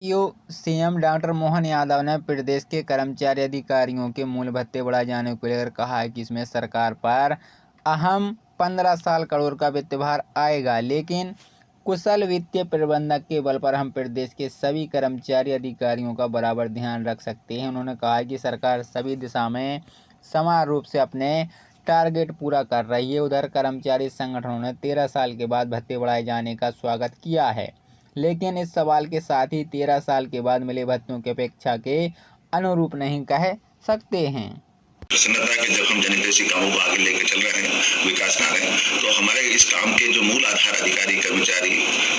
CM doctor Mohan Yadav ने प्रदेश के कर्मचारी अधिकारियों के मूल भत्ते बढ़ाए जाने को लेकर कहा है कि इसमें सरकार पर अहम 15 करोड़ का वित्त भार आएगा, लेकिन कुशल वित्तीय प्रबंधक के बल पर हम प्रदेश के सभी कर्मचारी अधिकारियों का बराबर ध्यान रख सकते हैं। उन्होंने कहा कि सरकार सभी दिशा में समान रूप से अपने टारगेट पूरा कर रही है। उधर कर्मचारी संगठनों ने 13 साल के बाद भत्ते बढ़ाए जाने का स्वागत किया है, लेकिन इस सवाल के साथ ही 13 साल के बाद मिले भत्तों की अपेक्षा के अनुरूप नहीं कह सकते हैं। प्रसन्नता कि जब हम जनहितैषी कामों को आगे लेकर चल रहे हैं, विकास कार्य, तो हमारे इस काम के जो मूल आधार अधिकारी कर्मचारी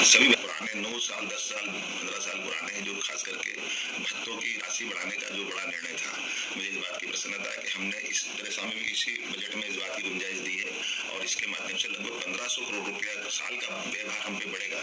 सभी पुराने 9 साल 10 साल 15 साल पुराने हैं, जो खास करके भत्तों की राशि बढ़ाने का जो बड़ा निर्णय था, मुझे इस बात की प्रसन्नता है कि हमने इस तरह से इसी बजट में इस बात की गुंजाइश दी है और इसके माध्यम से लगभग 1500 करोड़ रुपया साल का व्यवहार हम पे बढ़ेगा।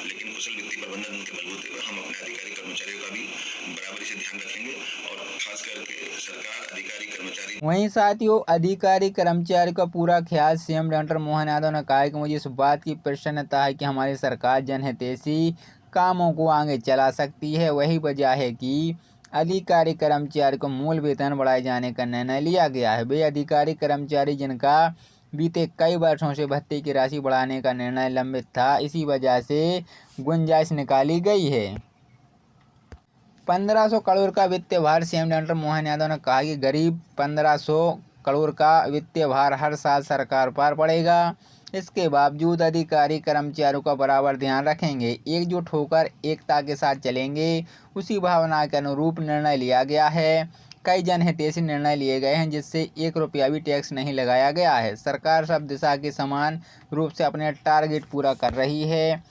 लेकिन कुशल वित्तीय प्रबंधन के बलबूते पर हम अपने अधिकारी कर्मचारियों का भी बराबरी से ध्यान रखेंगे और खास करके सरकार अधिकारी कर्मचारी। वहीं साथियों, अधिकारी कर्मचारी का पूरा ख्याल सीएम डॉक्टर मोहन यादव ने कहा है कि मुझे इस बात की प्रसन्नता है कि हमारी सरकार जनहितैषी कामों को आगे चला सकती है। वही वजह है कि अधिकारी कर्मचारी को मूल वेतन बढ़ाए जाने का निर्णय लिया गया है। वे अधिकारी कर्मचारी जिनका बीते कई वर्षों से भत्ते की राशि बढ़ाने का निर्णय लंबित था, इसी वजह से गुंजाइश निकाली गई है। 1500 करोड़ का वित्तीय भार। सीएम डॉक्टर मोहन यादव ने कहा कि करीब 1500 करोड़ का वित्तीय भार हर साल सरकार पर पड़ेगा। इसके बावजूद अधिकारी कर्मचारियों का बराबर ध्यान रखेंगे, एकजुट होकर एकता के साथ चलेंगे। उसी भावना के अनुरूप निर्णय लिया गया है। कई जनहितैषी निर्णय लिए गए हैं जिससे 1 रुपया भी टैक्स नहीं लगाया गया है। सरकार सब दिशा के समान रूप से अपने टारगेट पूरा कर रही है।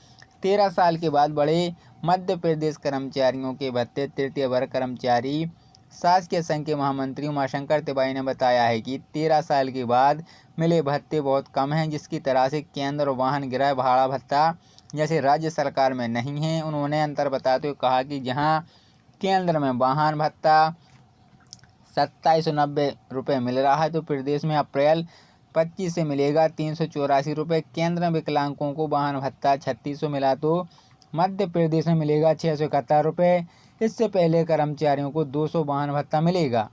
13 साल के बाद बढ़े मध्य प्रदेश कर्मचारियों के भत्ते। तृतीय वर्ग कर्मचारी शासकीय संघ के महामंत्री उमाशंकर तिवारी ने बताया है कि 13 साल के बाद मिले भत्ते बहुत कम हैं, जिसकी तरह से केंद्र वाहन गृह भाड़ा भत्ता जैसे राज्य सरकार में नहीं है। उन्होंने अंतर बताते हुए कहा कि जहां केंद्र में वाहन भत्ता 2790 रुपये मिल रहा है, तो प्रदेश में अप्रैल 25 से मिलेगा 384 रुपये। केंद्र में विकलांगों को वाहन भत्ता 3600 मिला, तो मध्य प्रदेश में मिलेगा 671 रुपये। इससे पहले कर्मचारियों को 200 वाहन भत्ता मिलेगा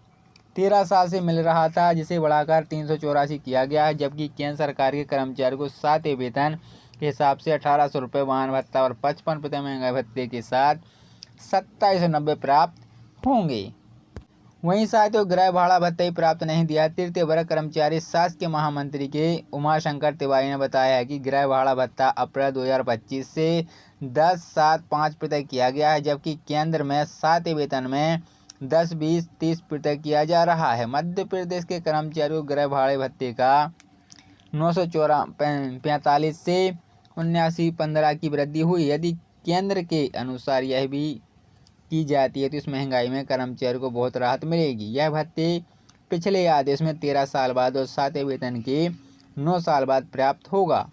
13 साल से मिल रहा था, जिसे बढ़ाकर 384 किया गया है। जबकि केंद्र सरकार के कर्मचारियों को 7 वेतन के हिसाब से 1800 रुपये वाहन भत्ता और 55% महंगाई भत्ते के साथ 2790 प्राप्त होंगे। वहीं साथियों, गृह भाड़ा भत्ता ही प्राप्त नहीं दिया। तृतीय वर्ग कर्मचारी शासकीय महामंत्री के उमाशंकर तिवारी ने बताया है कि गृह भाड़ा भत्ता अप्रैल 2025 से 10.75% किया गया है, जबकि केंद्र में 7 वेतन में 10, 20, 30% किया जा रहा है। मध्य प्रदेश के कर्मचारियों को गृह भाड़े भत्ते का 945 से 7915 की वृद्धि हुई। यदि केंद्र के अनुसार यह भी की जाती है तो इस महंगाई में कर्मचारियों को बहुत राहत मिलेगी। यह भत्ते पिछले आदेश में 13 साल बाद और 7 वेतन के 9 साल बाद प्राप्त होगा।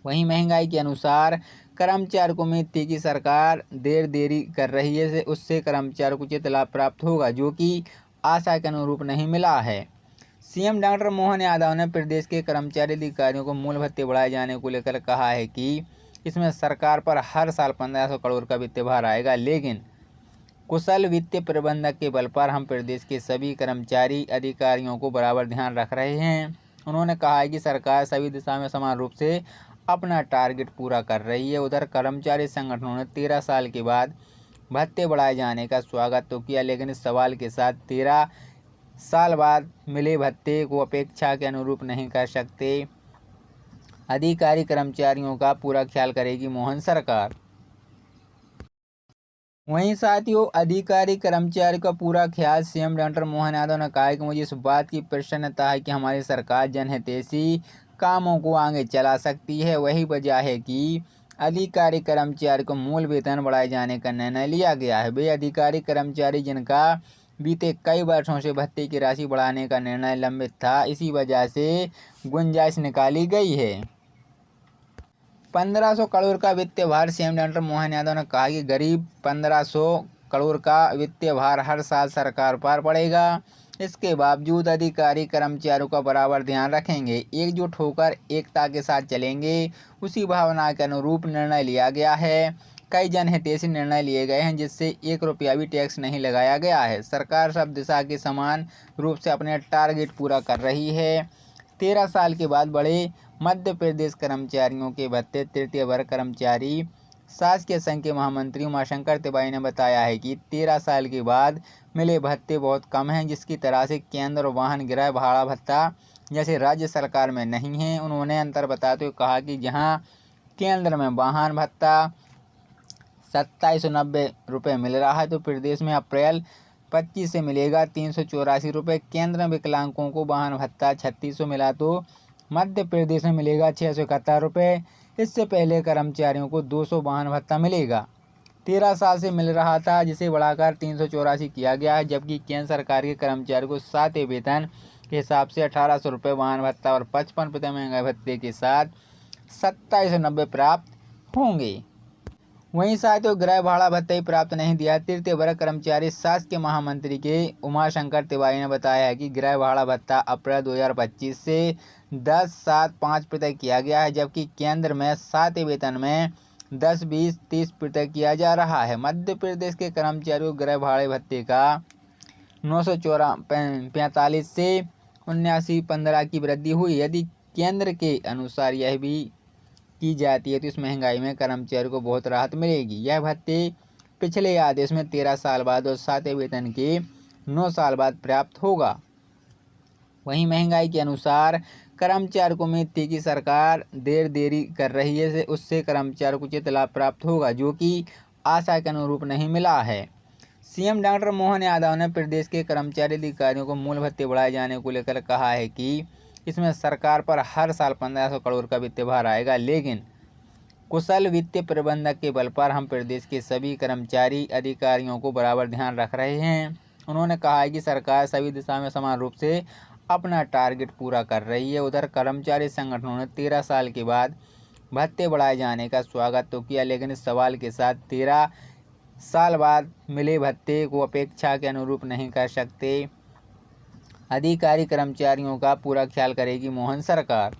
वहीं महंगाई के अनुसार कर्मचारियों को उम्मीद थी कि सरकार देरी कर रही है, उससे कर्मचारियों को उचित लाभ प्राप्त होगा, जो कि आशा के अनुरूप नहीं मिला है। सीएम डॉक्टर मोहन यादव ने प्रदेश के कर्मचारी अधिकारियों को मूल भत्ते बढ़ाए जाने को लेकर कहा है कि इसमें सरकार पर हर साल 1500 करोड़ का वित्तीय भार आएगा, लेकिन कुशल वित्तीय प्रबंधक के बल पर हम प्रदेश के सभी कर्मचारी अधिकारियों को बराबर ध्यान रख रहे हैं। उन्होंने कहा है कि सरकार सभी दिशा में समान रूप से अपना टारगेट पूरा कर रही है। उधर कर्मचारी संगठनों ने 13 साल के बाद भत्ते बढ़ाए जाने का स्वागत तो किया, लेकिन इस सवाल के साथ 13 साल बाद मिले भत्ते को अपेक्षा के अनुरूप नहीं कर सकते। अधिकारी कर्मचारियों का पूरा ख्याल करेगी मोहन सरकार। वहीं साथियों, अधिकारी कर्मचारी का पूरा ख्याल सीएम डॉक्टर मोहन यादव ने कहा है कि मुझे इस बात की प्रसन्नता है कि हमारी सरकार जनहितैषी कामों को आगे चला सकती है। वही वजह है कि अधिकारी कर्मचारी को मूल वेतन बढ़ाए जाने का निर्णय लिया गया है। वे अधिकारी कर्मचारी जिनका बीते कई वर्षों से भत्ते की राशि बढ़ाने का निर्णय लंबित था, इसी वजह से गुंजाइश निकाली गई है। 1500 करोड़ का वित्तीय भार। सीएम डॉक्टर मोहन यादव ने कहा कि करीब 1500 करोड़ का वित्तीय भार हर साल सरकार पर पड़ेगा। इसके बावजूद अधिकारी कर्मचारियों का बराबर ध्यान रखेंगे, एकजुट होकर एकता के साथ चलेंगे। उसी भावना के अनुरूप निर्णय लिया गया है। कई जनहितैषी निर्णय लिए गए हैं जिससे 1 रुपया भी टैक्स नहीं लगाया गया है। सरकार सब दिशा के समान रूप से अपने टारगेट पूरा कर रही है। 13 साल के बाद बढ़े मध्य प्रदेश कर्मचारियों के भत्ते। तृतीय वर्ग कर्मचारी शासकीय संघ के महामंत्री उमाशंकर तिवारी ने बताया है कि 13 साल के बाद मिले भत्ते बहुत कम हैं, जिसकी तरह से केंद्र वाहन गृह भाड़ा भत्ता जैसे राज्य सरकार में नहीं है। उन्होंने अंतर बताते हुए कहा कि जहां केंद्र में वाहन भत्ता 2790 रुपये मिल रहा है तो प्रदेश में अप्रैल 25 से मिलेगा 384 रुपये। केंद्र में विकलांगों को वाहन भत्ता 3600 मिला तो मध्य प्रदेश में मिलेगा 671 रुपये। इससे पहले कर्मचारियों को 200 वाहन भत्ता मिलेगा 13 साल से मिल रहा था, जिसे बढ़ाकर 384 किया गया है, जबकि केंद्र सरकार के कर्मचारियों को 7वें वेतन के हिसाब से 1800 रुपये वाहन भत्ता और 55% महंगाई भत्ते के साथ 2790 प्राप्त होंगे। वहीं साथ ही गृह भाड़ा भत्ता ही प्राप्त नहीं दिया। तृतीय वर्ग कर्मचारी शासकीय महामंत्री के उमाशंकर तिवारी ने बताया है कि गृह भाड़ा भत्ता अप्रैल 2025 से 10.75% किया गया है, जबकि केंद्र में 7वें वेतन में 10, 20, 30% किया जा रहा है। मध्य प्रदेश के कर्मचारियों को गृह भाड़े भत्ते का 945 से 7915 की वृद्धि हुई। यदि केंद्र के अनुसार यह भी की जाती है तो इस महंगाई में कर्मचारियों को बहुत राहत मिलेगी। यह भत्ते पिछले आदेश में 13 साल बाद और 7वें वेतन के 9 साल बाद प्राप्त होगा। वहीं महंगाई के अनुसार कर्मचारियों को उम्मीद थी कि सरकार देरी कर रही है, उससे कर्मचारियों को उचित लाभ प्राप्त होगा, जो कि आशा के अनुरूप नहीं मिला है। सीएम डॉक्टर मोहन यादव ने प्रदेश के कर्मचारी अधिकारियों को मूल भत्ते बढ़ाए जाने को लेकर कहा है कि इसमें सरकार पर हर साल 1500 करोड़ का वित्तीय भार आएगा, लेकिन कुशल वित्तीय प्रबंधक के बल पर हम प्रदेश के सभी कर्मचारी अधिकारियों को बराबर ध्यान रख रहे हैं। उन्होंने कहा है कि सरकार सभी दिशा में समान रूप से अपना टारगेट पूरा कर रही है। उधर कर्मचारी संगठनों ने 13 साल के बाद भत्ते बढ़ाए जाने का स्वागत तो किया, लेकिन इस सवाल के साथ 13 साल बाद मिले भत्ते को अपेक्षा के अनुरूप नहीं कर सकते। अधिकारी कर्मचारियों का पूरा ख्याल करेगी मोहन सरकार।